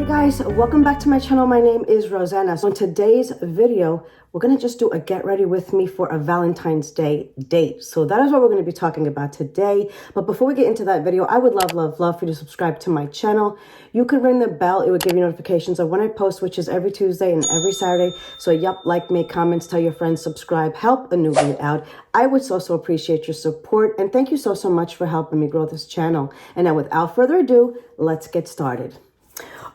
Hey guys, welcome back to my channel. My name is Roseanna. So in today's video, we're going to just do a get ready with me for a Valentine's Day date. So that is what we're going to be talking about today. But before we get into that video, I would love for you to subscribe to my channel. You could ring the bell. It would give you notifications of when I post, which is every Tuesday and every Saturday. So like, make comments, tell your friends, subscribe, help a newbie out. I would so appreciate your support. And thank you so much for helping me grow this channel. And now without further ado, let's get started.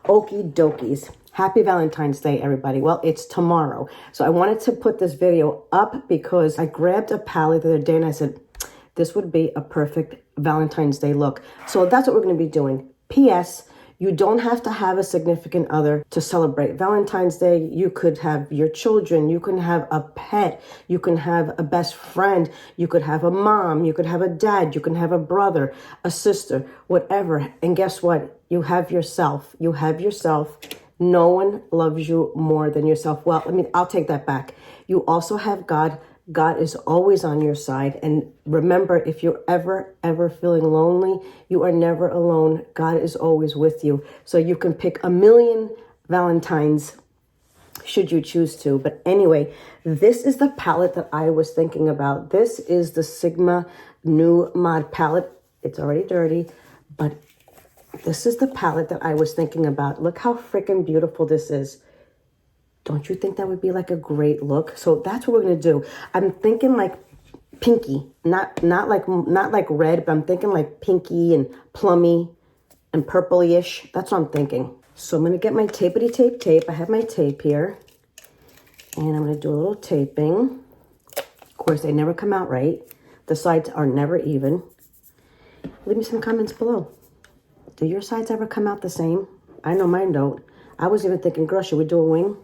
Okie dokies. Happy Valentine's Day, everybody. Well, it's tomorrow. So I wanted to put this video up because I grabbed a palette the other day and I said, this would be a perfect Valentine's Day look. So that's what we're going to be doing. P.S. You don't have to have a significant other to celebrate Valentine's Day. You could have your children. You can have a pet. You can have a best friend. You could have a mom. You could have a dad. You can have a brother, a sister, whatever. And guess what? You have yourself. You have yourself. No one loves you more than yourself. Well, I'll take that back. You also have God. God is always on your side. And remember, if you're ever feeling lonely, you are never alone. God is always with you. So you can pick a million Valentines should you choose to. But anyway, this is the palette that I was thinking about. This is the Sigma New Mod palette. It's already dirty, but this is the palette that I was thinking about. Look how freaking beautiful this is. Don't you think that would be like a great look? So that's what we're going to do. I'm thinking like pinky, not like red, but I'm thinking like pinky and plummy and purpley-ish. That's what I'm thinking. So I'm going to get my tapety tape. I have my tape here. And I'm going to do a little taping. Of course, they never come out right. The sides are never even. Leave me some comments below. Do your sides ever come out the same? I know mine don't. I was even thinking, girl, should we do a wing?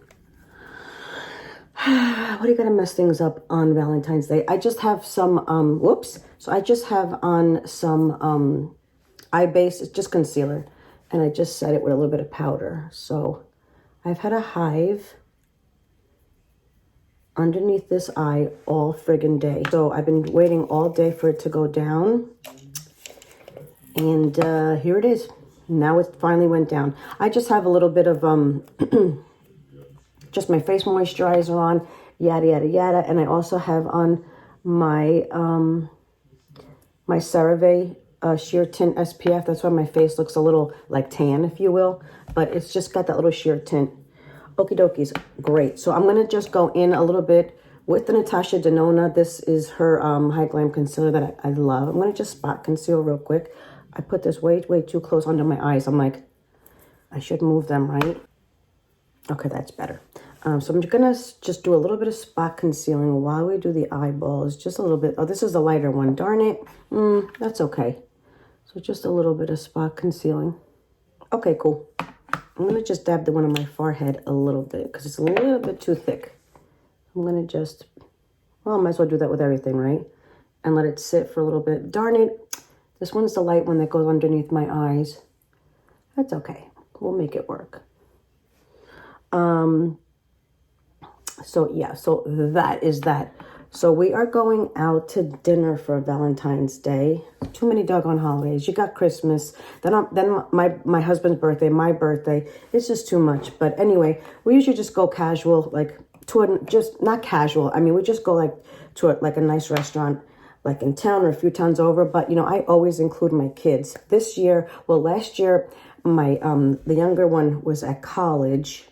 What are you going to mess things up on Valentine's Day? I just have some, So I just have on some eye base. It's just concealer. And I just set it with a little bit of powder. So I've had a hive underneath this eye all friggin' day. So I've been waiting all day for it to go down. And here it is. Now it finally went down. I just have a little bit of just my face moisturizer on, yada yada. And I also have on my my CeraVe sheer tint SPF. That's why my face looks a little like tan, if you will. But it's just got that little sheer tint. Okie dokies, great. So I'm gonna just go in a little bit with the Natasha Denona. This is her High Glam Concealer that I love. I'm gonna just spot conceal real quick. I put this way too close under my eyes. I'm like, I should move them, right? Okay, that's better. So I'm gonna just do a little bit of spot concealing while we do the eyeballs. Just a little bit. Oh, this is the lighter one. Darn it. That's okay. So just a little bit of spot concealing. Okay, cool. I'm gonna just dab the one on my forehead a little bit because it's a little bit too thick. I'm gonna just, well, I might as well do that with everything, right? And let it sit for a little bit. Darn it. This one's the light one that goes underneath my eyes. That's okay. We'll make it work. So yeah, so that is that. So we are going out to dinner for Valentine's Day. Too many doggone holidays. You got Christmas, then my husband's birthday, my birthday. It's just too much. But anyway, we usually just go casual, like just not casual. I mean, we just go like to a nice restaurant, like in town or a few towns over. But you know, I always include my kids. Last year, my the younger one was at college.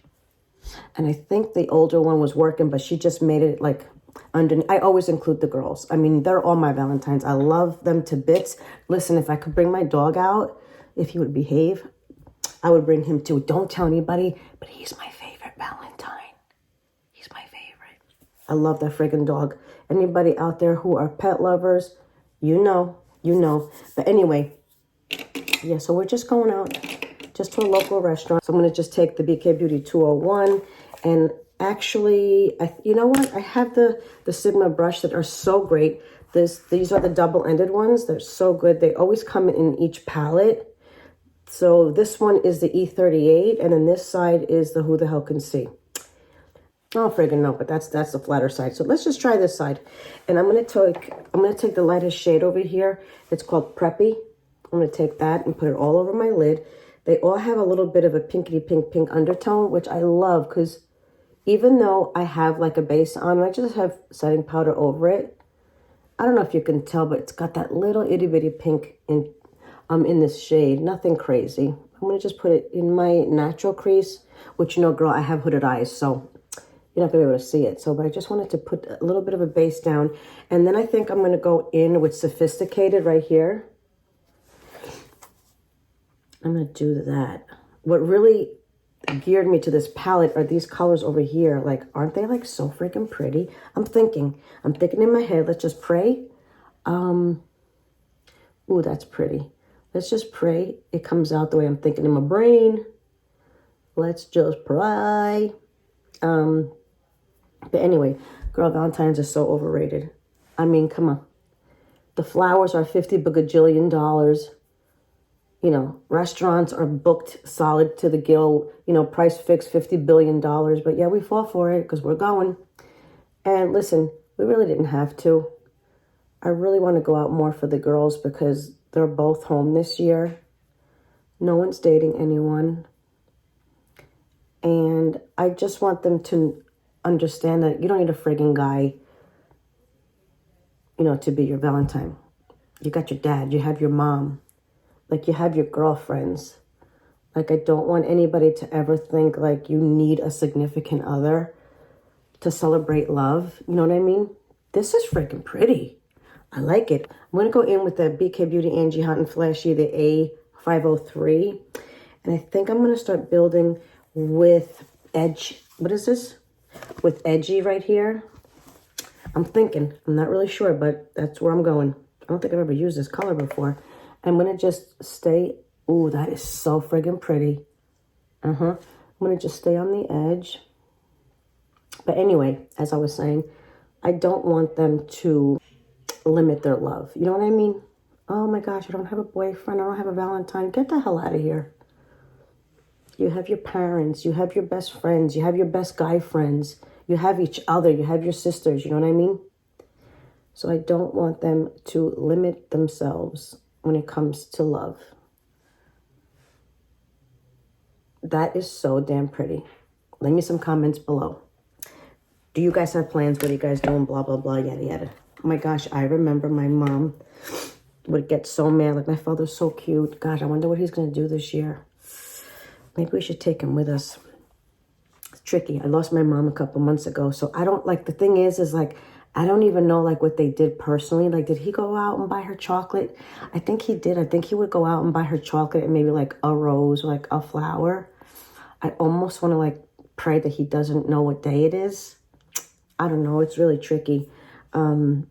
And I think the older one was working, but she just made it like underneath. I always include the girls. I mean, they're all my Valentines. I love them to bits. Listen, if I could bring my dog out, if he would behave, I would bring him too. Don't tell anybody, but he's my favorite Valentine. He's my favorite. I love that friggin' dog. Anybody out there who are pet lovers, you know. But anyway, yeah, so we're just going out. Just to a local restaurant. So I'm going to just take the BK Beauty 201. And actually, you know what? I have the Sigma brush that are so great. These are the double-ended ones. They're so good. They always come in each palette. So this one is the E38. And then this side is the Who the Hell Can See. Oh, friggin' no, but that's the flatter side. So let's just try this side. And I'm going to take the lightest shade over here. It's called Preppy. I'm going to take that and put it all over my lid. They all have a little bit of a pinkety pink undertone, which I love because even though I have like a base on, I just have setting powder over it. I don't know if you can tell, but it's got that little itty bitty pink in this shade. Nothing crazy. I'm going to just put it in my natural crease, which, you know, girl, I have hooded eyes, so you're not going to be able to see it. So, but I just wanted to put a little bit of a base down. And then I think I'm going to go in with Sophisticated right here. I'm going to do that. What really geared me to this palette are these colors over here. Like, aren't they like so freaking pretty? I'm thinking in my head, let's just pray. Ooh, that's pretty. Let's just pray it comes out the way I'm thinking in my brain. Let's just pray. But anyway, girl, Valentine's is so overrated. I mean, come on. The flowers are $50 bajillion. You know, restaurants are booked solid to the gill. You know, price fixed $50 billion. But yeah, we fall for it because we're going. And listen, we really didn't have to. I really want to go out more for the girls because they're both home this year. No one's dating anyone. And I just want them to understand that you don't need a friggin' guy, you know, to be your Valentine. You got your dad, you have your mom, like you have your girlfriends. Like I don't want anybody to ever think like you need a significant other to celebrate love. You know what I mean? This is freaking pretty. I like it. I'm going to go in with the BK Beauty Angie Hot and Flashy, the A503. And I think I'm going to start building with Edge. What is this? With Edgy right here. I'm thinking. I'm not really sure, but that's where I'm going. I don't think I've ever used this color before. I'm going to just stay. Ooh, that is so friggin' pretty. I'm going to just stay on the edge. But anyway, as I was saying, I don't want them to limit their love. You know what I mean? Oh my gosh, I don't have a boyfriend. I don't have a Valentine. Get the hell out of here. You have your parents. You have your best friends. You have your best guy friends. You have each other. You have your sisters. You know what I mean? So I don't want them to limit themselves when it comes to love. That is so damn pretty. Leave me some comments below. Do you guys have plans? What are you guys doing? Blah, blah, blah, yada, yada. Oh my gosh, I remember my mom would get so mad. Like, my father's so cute. Gosh, I wonder what he's going to do this year. Maybe we should take him with us. It's tricky. I lost my mom a couple months ago. So I don't, like, the thing is like, I don't even know, like, what they did personally. Like, did he go out and buy her chocolate? I think he did. I think he would go out and buy her chocolate and maybe, like, a rose or, like, a flower. I almost want to, like, pray that he doesn't know what day it is. I don't know. It's really tricky. Anywho,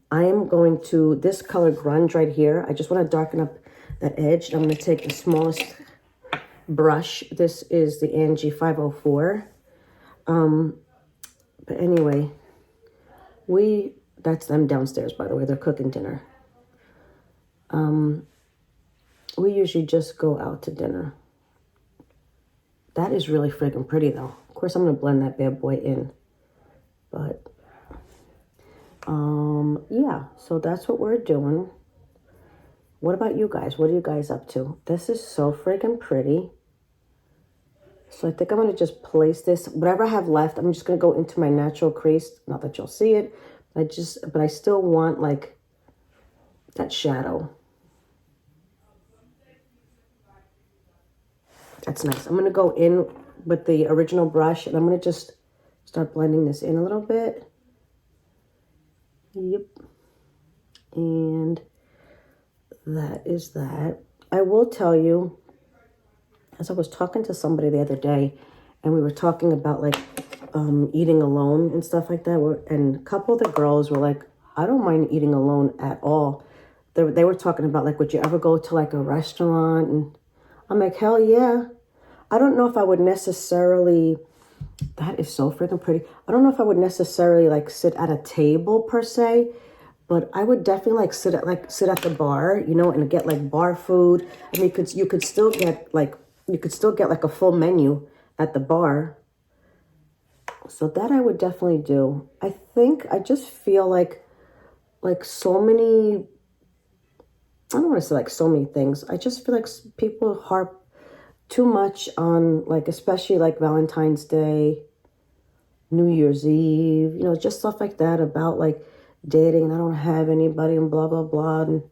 I am going to, this color grunge right here. I just want to darken up that edge. I'm going to take the smallest brush. This is the Angie 504. But anyway, that's them downstairs, by the way. They're cooking dinner. We usually just go out to dinner. That is really freaking pretty, though. Of course, I'm going to blend that bad boy in. But, yeah. So that's what we're doing. What about you guys? What are you guys up to? This is so freaking pretty. So I think I'm going to just place this. Whatever I have left, I'm just going to go into my natural crease. Not that you'll see it. But I still want, like, that shadow. That's nice. I'm going to go in with the original brush, and I'm going to just start blending this in a little bit. Yep. And that is that. I will tell you, as I was talking to somebody the other day, and we were talking about, like, eating alone and stuff like that, and a couple of the girls were like, I don't mind eating alone at all. They were talking about, like, would you ever go to, like, a restaurant? And I'm like, hell yeah. I don't know if I would necessarily, that is so freaking pretty. I don't know if I would necessarily, like, sit at a table per se, but I would definitely, like, sit at the bar, you know, and get, like, bar food. I mean, you could still get like a full menu at the bar. So that I would definitely do. I just feel like so many don't want to say like so many things. I just feel like people harp too much on like, especially like Valentine's Day, New Year's Eve, you know, just stuff like that about like dating and I don't have anybody and blah, blah, blah. And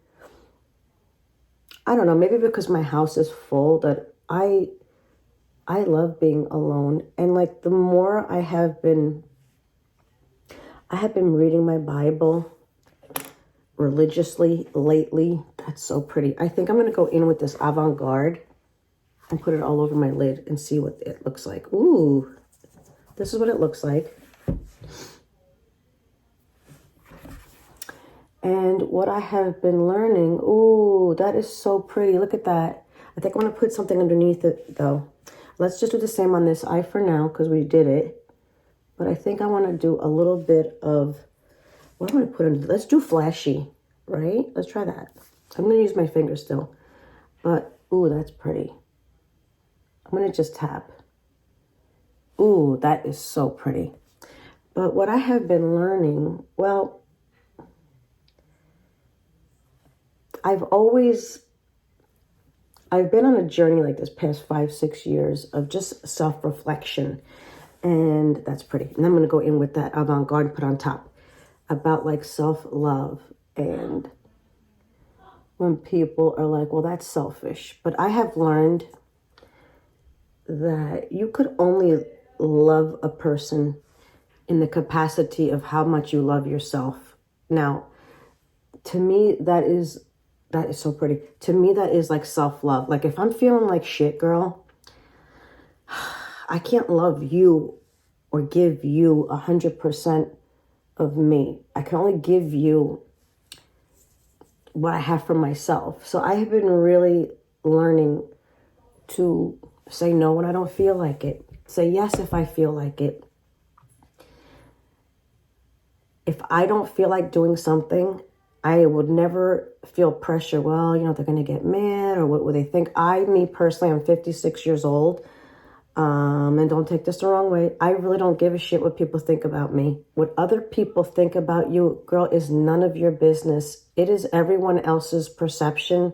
I don't know, maybe because my house is full that I love being alone. And like the more I have been reading my Bible religiously lately. That's so pretty. I think I'm going to go in with this avant-garde and put it all over my lid and see what it looks like. Ooh, this is what it looks like. And what I have been learning, ooh, that is so pretty. Look at that. I think I want to put something underneath it though. Let's just do the same on this eye for now because we did it. But I think I want to do a little bit of, what am I going to put in? Let's do flashy, right? Let's try that. I'm going to use my finger still. But, ooh, that's pretty. I'm going to just tap. Ooh, that is so pretty. But what I have been learning, well, I've been on a journey like this past 5-6 years of just self-reflection. And that's pretty. And I'm going to go in with that avant-garde and put on top about like self-love. And when people are like, well, that's selfish. But I have learned that you could only love a person in the capacity of how much you love yourself. Now, to me, that is so pretty. To me, that is like self-love. Like if I'm feeling like shit, girl, I can't love you or give you 100% of me. I can only give you what I have for myself. So I have been really learning to say no when I don't feel like it. Say yes if I feel like it. If I don't feel like doing something, I would never feel pressure. Well, you know, they're going to get mad or what would they think? Me personally, I'm 56 years old. And don't take this the wrong way. I really don't give a shit what people think about me. What other people think about you, girl, is none of your business. It is everyone else's perception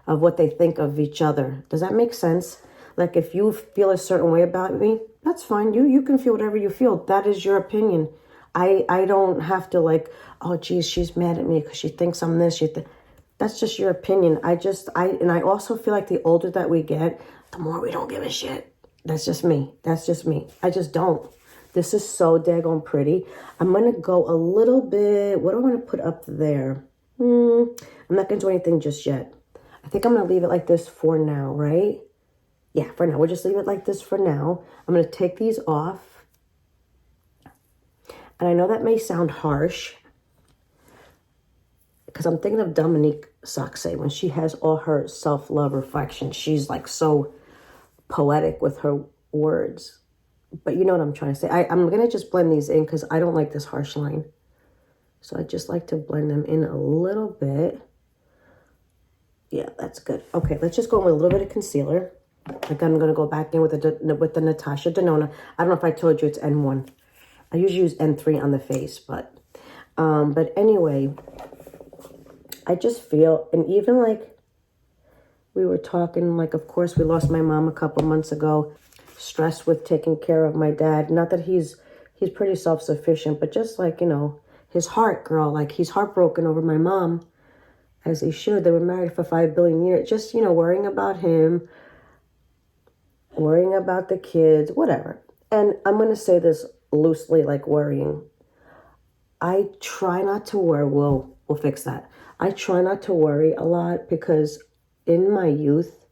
of what they think of each other. Does that make sense? Like if you feel a certain way about me, that's fine. You can feel whatever you feel. That is your opinion. I don't have to like, oh geez, she's mad at me because she thinks I'm this. That's just your opinion. And I also feel like the older that we get, the more we don't give a shit. That's just me. That's just me. I just don't. This is so daggone pretty. I'm going to go a little bit. What do I want to put up there? I'm not going to do anything just yet. I think I'm going to leave it like this for now, right? Yeah, for now. We'll just leave it like this for now. I'm going to take these off. And I know that may sound harsh because I'm thinking of Dominique Sachse when she has all her self-love reflection. She's like so poetic with her words. But you know what I'm trying to say. I'm going to just blend these in because I don't like this harsh line. So I just like to blend them in a little bit. Yeah, that's good. Okay, let's just go in with a little bit of concealer. Like I'm going to go back in with the Natasha Denona. I don't know if I told you it's N1. I usually use N3 on the face, but anyway, I just feel, and even like we were talking, like, of course, we lost my mom a couple months ago. Stressed with taking care of my dad. Not that he's pretty self-sufficient, but just like, you know, his heart, girl. Like, he's heartbroken over my mom, as he should. They were married for 5 billion years. Just, you know, worrying about him, worrying about the kids, whatever. And I'm going to say this loosely, like worrying. I try not to worry. We'll fix that. I try not to worry a lot because in my youth,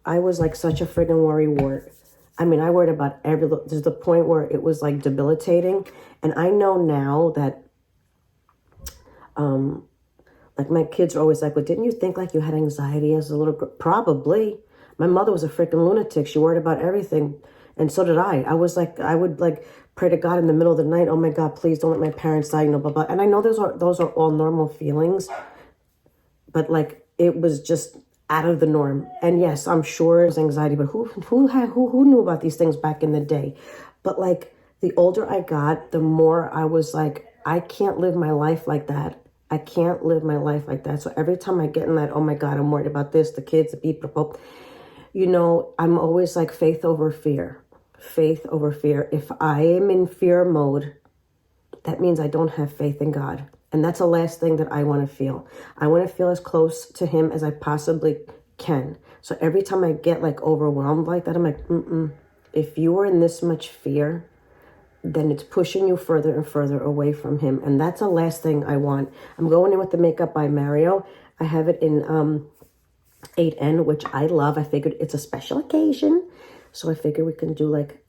I was like such a friggin' worry wart. I mean, I worried about there's the point where it was like debilitating. And I know now that, like my kids are always like, well, didn't you think like you had anxiety as a little girl? Probably. My mother was a freaking lunatic. She worried about everything. And so did I. I was like, I would like pray to God in the middle of the night. Oh my God, please don't let my parents die, you know, blah, blah. And I know those are all normal feelings, but like, it was just out of the norm. And yes, I'm sure it's anxiety, but who knew about these things back in the day? But like the older I got, the more I was like, I can't live my life like that. I can't live my life like that. So every time I get in that, oh my God, I'm worried about this, the kids, the people, you know, I'm always like faith over fear. Faith over fear. If I am in fear mode, that means I don't have faith in God. And that's the last thing that I want to feel. I want to feel as close to him as I possibly can. So every time I get like overwhelmed like that, I'm like, if you are in this much fear, then it's pushing you further and further away from him. And that's the last thing I want. I'm going in with the Makeup by Mario. I have it in 8N, which I love. I figured it's a special occasion. So I figured we can do like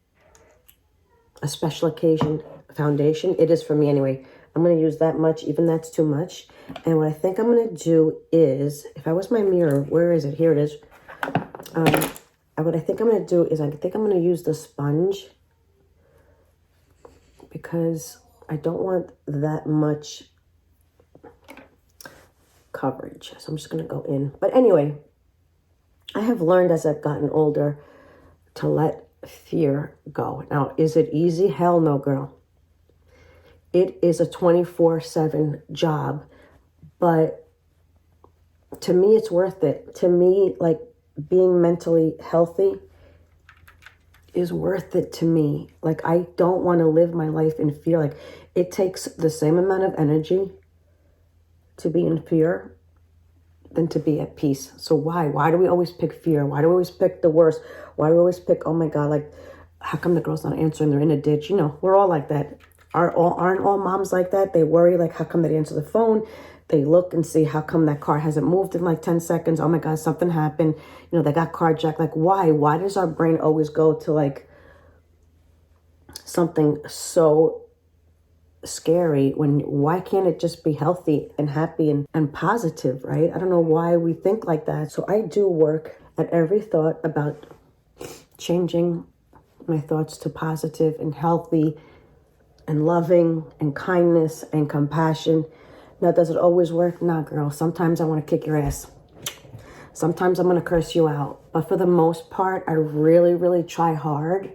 a special occasion foundation. It is for me anyway. I'm going to use that much, even that's too much. And what I think I'm going to do is, if I was my mirror, where is it? Here it is. What I think I'm going to do is I think I'm going to use the sponge because I don't want that much coverage. So I'm just going to go in. But anyway, I have learned as I've gotten older to let fear go. Now, is it easy? Hell no, girl. It is a 24/7 job, but to me, it's worth it. To me, like being mentally healthy is worth it to me. Like, I don't want to live my life in fear. Like, it takes the same amount of energy to be in fear than to be at peace. So why? Why do we always pick fear? Why do we always pick the worst? Why do we always pick, oh my God, like, how come the girl's not answering? They're in a ditch. You know, we're all like that. Aren't all moms like that? They worry, like, how come they didn't answer the phone? They look and see, how come that car hasn't moved in like 10 seconds? Oh my God, something happened. You know, they got carjacked. Like, why? Why does our brain always go to like something so scary why can't it just be healthy and happy and positive, right? I don't know why we think like that. So I do work at every thought about changing my thoughts to positive and healthy and loving and kindness and compassion. Now, does it always work? Nah, girl. Sometimes I want to kick your ass. Sometimes I'm going to curse you out. But for the most part, I really, really try hard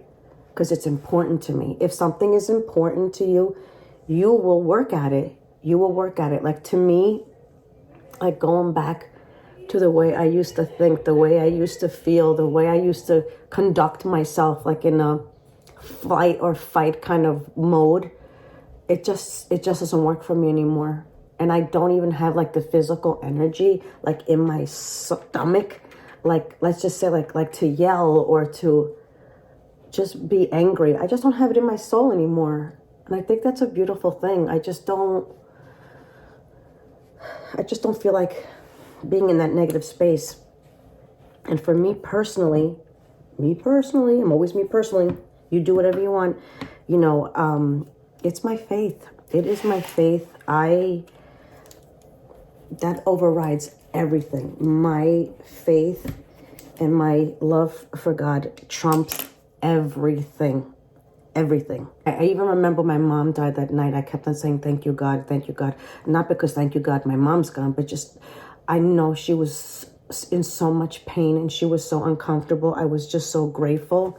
because it's important to me. If something is important to you, you will work at it. You will work at it. Like, to me, like going back to the way I used to think, the way I used to feel, the way I used to conduct myself, like in a flight or fight kind of mode, it just doesn't work for me anymore. And I don't even have like the physical energy, like in my stomach, like, let's just say like to yell or to just be angry. I just don't have it in my soul anymore. And I think that's a beautiful thing. I just don't feel like being in that negative space. And for me personally, I'm always me personally. You do whatever you want. You know, it's my faith. It is my faith. That overrides everything. My faith and my love for God trumps everything. Everything. I even remember my mom died that night. I kept on saying, thank you, God. Thank you, God. Not because, thank you, God, my mom's gone, but just, I know she was in so much pain and she was so uncomfortable. I was just so grateful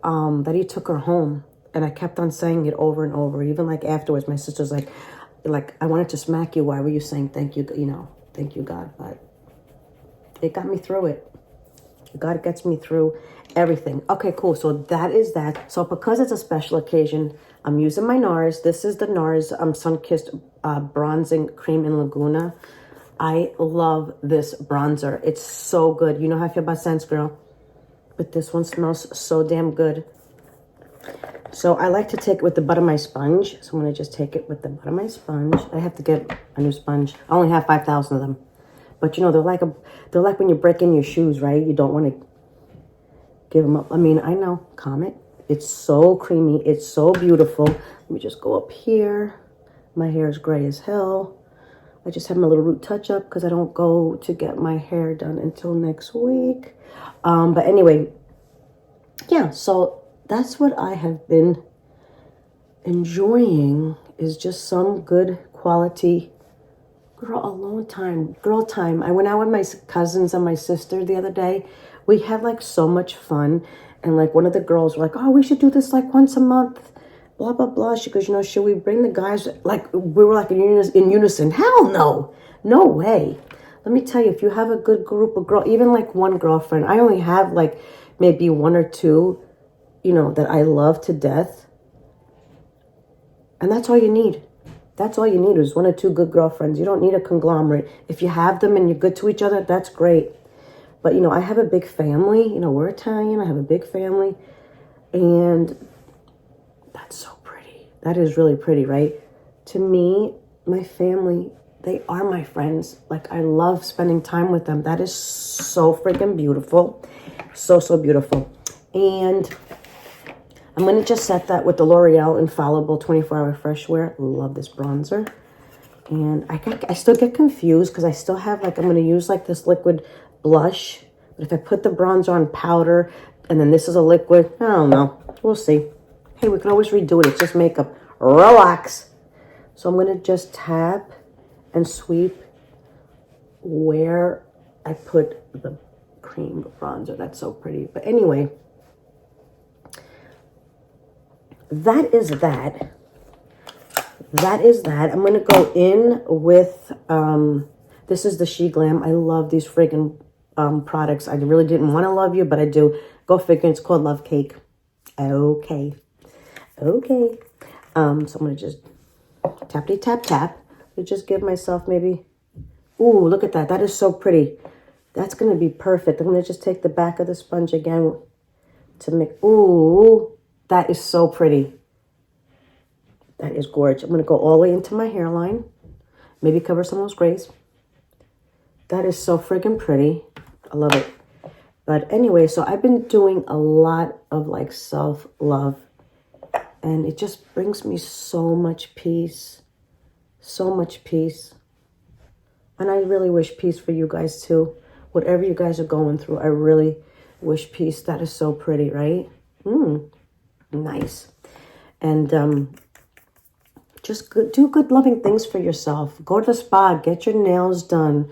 that he took her home. And I kept on saying it over and over. Even like afterwards, my sister's like, I wanted to smack you. Why were you saying thank you? You know, thank you, God. But it got me through it. God gets me through everything. Okay, cool. So that is that. So because it's a special occasion, I'm using my NARS. This is the NARS Sun-Kissed Bronzing Cream in Laguna. I love this bronzer. It's so good. You know how I feel about scents, girl. But this one smells so damn good. So I like to take it with the butt of my sponge. So I'm going to just take it with the butt of my sponge. I have to get a new sponge. I only have 5,000 of them. But, you know, they're like when you break in your shoes, right? You don't want to give them up. I mean, I know. Comet. It's so creamy. It's so beautiful. Let me just go up here. My hair is gray as hell. I just have my little root touch-up because I don't go to get my hair done until next week. But anyway, yeah, so that's what I have been enjoying, is just some good quality alone time, girl time. I went out with my cousins and my sister the other day. We had like so much fun. And like one of the girls were like, oh, we should do this like once a month, blah, blah, blah. She goes, you know, should we bring the guys? Like, we were like in unison. Hell no. No way. Let me tell you, if you have a good group of girls, even like one girlfriend, I only have like maybe one or two, you know, that I love to death. And that's all you need. That's all you need is one or two good girlfriends. You don't need a conglomerate. If you have them and you're good to each other, that's great. But, you know, I have a big family. You know, we're Italian. I have a big family. And that's so pretty. That is really pretty, right? To me, my family, they are my friends. Like, I love spending time with them. That is so freaking beautiful. So, so beautiful. And I'm going to just set that with the L'Oreal Infallible 24-Hour Fresh Wear. Love this bronzer. And I still get confused because I still have, like, I'm going to use, like, this liquid blush. But if I put the bronzer on powder and then this is a liquid, I don't know. We'll see. Hey, we can always redo it. It's just makeup. Relax. So I'm going to just tap and sweep where I put the cream bronzer. That's so pretty. But anyway, that is that. That is that. I'm going to go in with, this is the She Glam. I love these friggin' products. I really didn't want to love you, but I do. Go figure. It's called Love Cake. Okay. Okay. So I'm going to just tappity tap tap. To just give myself maybe, ooh, look at that. That is so pretty. That's going to be perfect. I'm going to just take the back of the sponge again to make, ooh, that is so pretty. That is gorgeous. I'm going to go all the way into my hairline. Maybe cover some of those grays. That is so friggin' pretty. I love it. But anyway, so I've been doing a lot of like self-love. And it just brings me so much peace. So much peace. And I really wish peace for you guys too. Whatever you guys are going through, I really wish peace. That is so pretty, right? Nice. And just do good loving things for yourself. Go to the spa, get your nails done,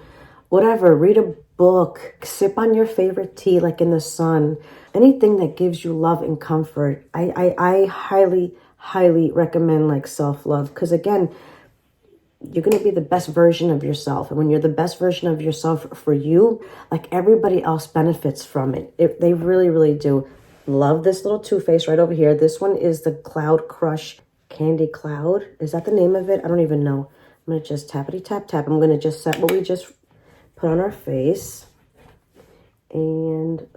whatever. Read a book, sip on your favorite tea like in the sun. Anything that gives you love and comfort. I highly, highly recommend like self-love. Because again, you're going to be the best version of yourself. And when you're the best version of yourself for you, like everybody else benefits from it. They really, really do. Love this little Too Faced right over here. This one is the Cloud Crush Candy Cloud. Is that the name of it? I don't even know. I'm going to just tappity tap tap. I'm going to just set what we just put on our face. And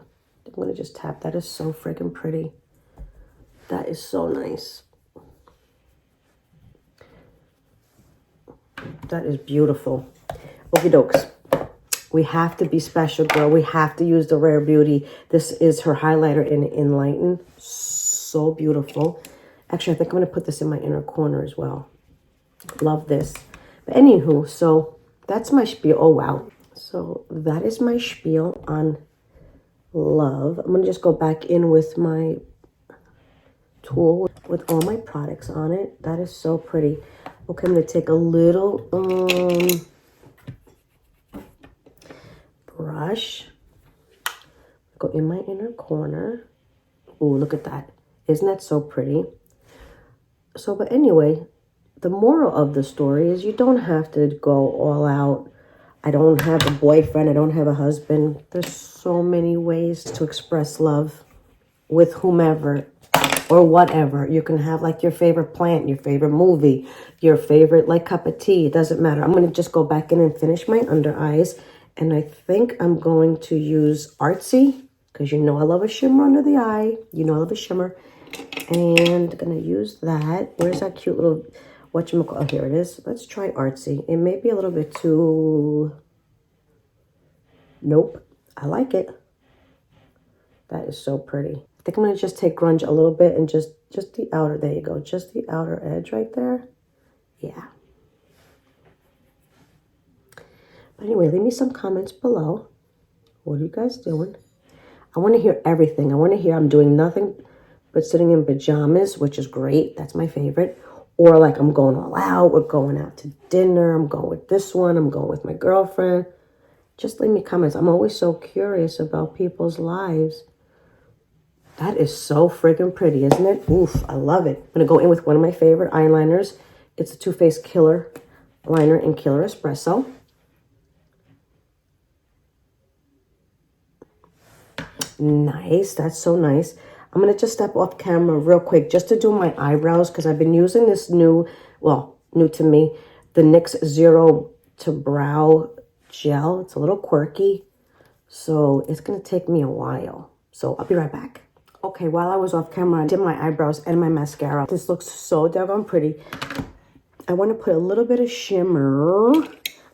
I'm going to just tap. That is so freaking pretty. That is so nice. That is beautiful. Okie dokes. We have to be special, girl. We have to use the Rare Beauty. This is her highlighter in Enlighten. So beautiful. Actually, I think I'm going to put this in my inner corner as well. Love this. But anywho, so that's my spiel. Oh, wow. So that is my spiel on love. I'm going to just go back in with my tool with all my products on it. That is so pretty. Okay, I'm going to take a little brush. Go in my inner corner. Ooh, look at that. Isn't that so pretty? So, but anyway, the moral of the story is you don't have to go all out. I don't have a boyfriend. I don't have a husband. There's so many ways to express love with whomever or whatever. You can have like your favorite plant, your favorite movie, your favorite like cup of tea. It doesn't matter. I'm going to just go back in and finish my under eyes. And I think I'm going to use Artsy because you know I love a shimmer under the eye. You know I love a shimmer. And I'm going to use that. Where's that cute little, whatchamacallit? Oh, here it is. Let's try Artsy. It may be a little bit too, nope. I like it. That is so pretty. I think I'm going to just take Grunge a little bit and just the outer, there you go. Just the outer edge right there. Yeah. But anyway, leave me some comments below. What are you guys doing? I want to hear everything. I want to hear I'm doing nothing but sitting in pajamas, which is great. That's my favorite. Or like I'm going all out. We're going out to dinner. I'm going with this one. I'm going with my girlfriend. Just leave me comments. I'm always so curious about people's lives. That is so friggin' pretty, isn't it? Oof, I love it. I'm gonna go in with one of my favorite eyeliners. It's a Too Faced Killer Liner in Killer Espresso. Nice, that's so nice. I'm gonna just step off camera real quick just to do my eyebrows because I've been using this new to me, the NYX Zero to Brow Gel. It's a little quirky, so it's gonna take me a while. So I'll be right back. Okay, while I was off camera, I did my eyebrows and my mascara. This looks so daggone pretty. I want to put a little bit of shimmer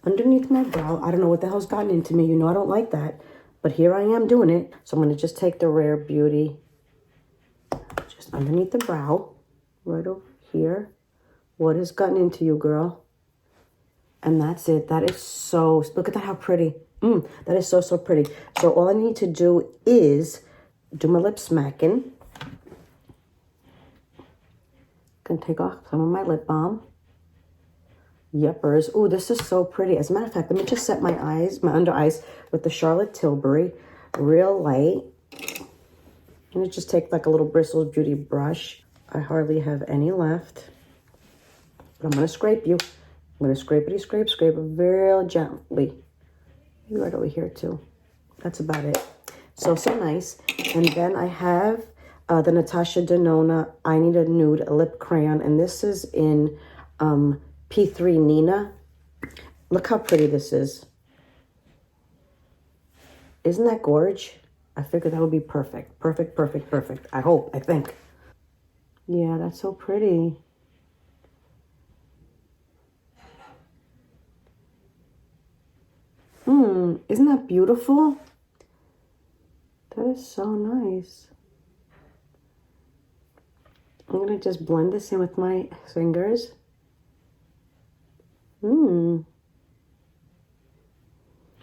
underneath my brow. I don't know what the hell's gotten into me. You know I don't like that. But here I am doing it. So I'm going to just take the Rare Beauty just underneath the brow. Right over here. What has gotten into you, girl? And that's it. That is so... Look at that, how pretty. That is so, so pretty. So all I need to do is do my lip smacking. Gonna take off some of my lip balm. Yuppers. Oh, this is so pretty. As a matter of fact, let me just set my eyes, my under eyes with the Charlotte Tilbury. Real light. I'm gonna just take like a little Bristles Beauty brush. I hardly have any left. But I'm gonna scrape you. I'm gonna scrape real gently. Maybe right over here too. That's about it. So nice. And then I have the Natasha Denona I Need a Nude Lip Crayon. And this is in P3 Nina. Look how pretty this is. Isn't that gorge? I figured that would be perfect. Perfect, perfect, perfect. I hope, I think. Yeah, that's so pretty. Isn't that beautiful? That is so nice. I'm going to just blend this in with my fingers.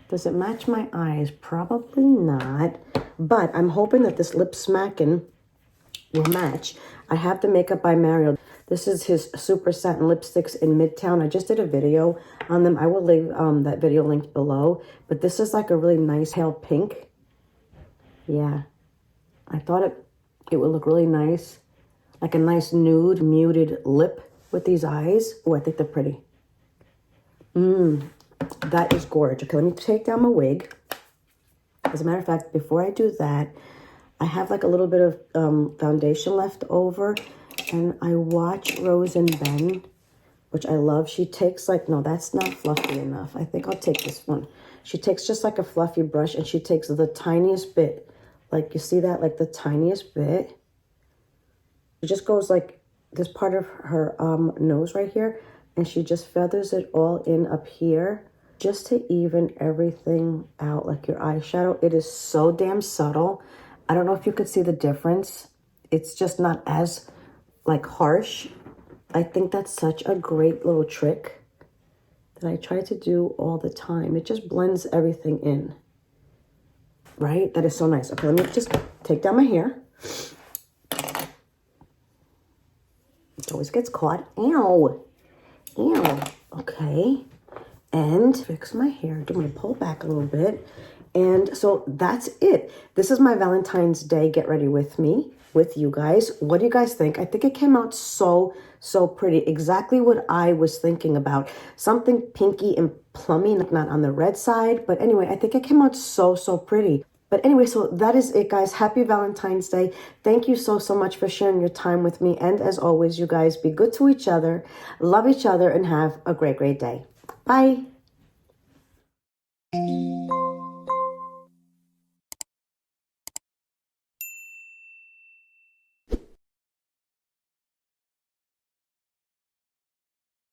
Does it match my eyes? Probably not. But I'm hoping that this lip smacking will match. I have the Makeup by Mario. This is his Super Satin Lipsticks in Midtown. I just did a video on them. I will leave that video linked below. But this is like a really nice pale pink. Yeah. I thought it would look really nice. Like a nice nude, muted lip with these eyes. Oh, I think they're pretty. That is gorgeous. Okay, let me take down my wig. As a matter of fact, before I do that, I have like a little bit of foundation left over. And I watch Rose and Ben, which I love. She takes like, no, that's not fluffy enough. I think I'll take this one. She takes just like a fluffy brush and she takes the tiniest bit. Like, you see that? Like the tiniest bit. It just goes like this part of her nose right here. And she just feathers it all in up here just to even everything out, like your eyeshadow. It is so damn subtle. I don't know if you could see the difference. It's just not as like harsh. I think that's such a great little trick that I try to do all the time. It just blends everything in. Right? That is so nice. Okay, let me just take down my hair. It always gets caught. Ow. Ew. Okay. And fix my hair. I'm going to pull back a little bit. And so that's it. This is my Valentine's Day Get Ready With Me, with you guys. What do you guys think? I think it came out so pretty. Exactly what I was thinking about. Something pinky and plummy, not on the red side. But anyway, I think it came out so pretty. But anyway, so that is it, guys. Happy Valentine's Day. Thank you so much for sharing your time with me. And as always, you guys, be good to each other, love each other, and have a great day. Bye.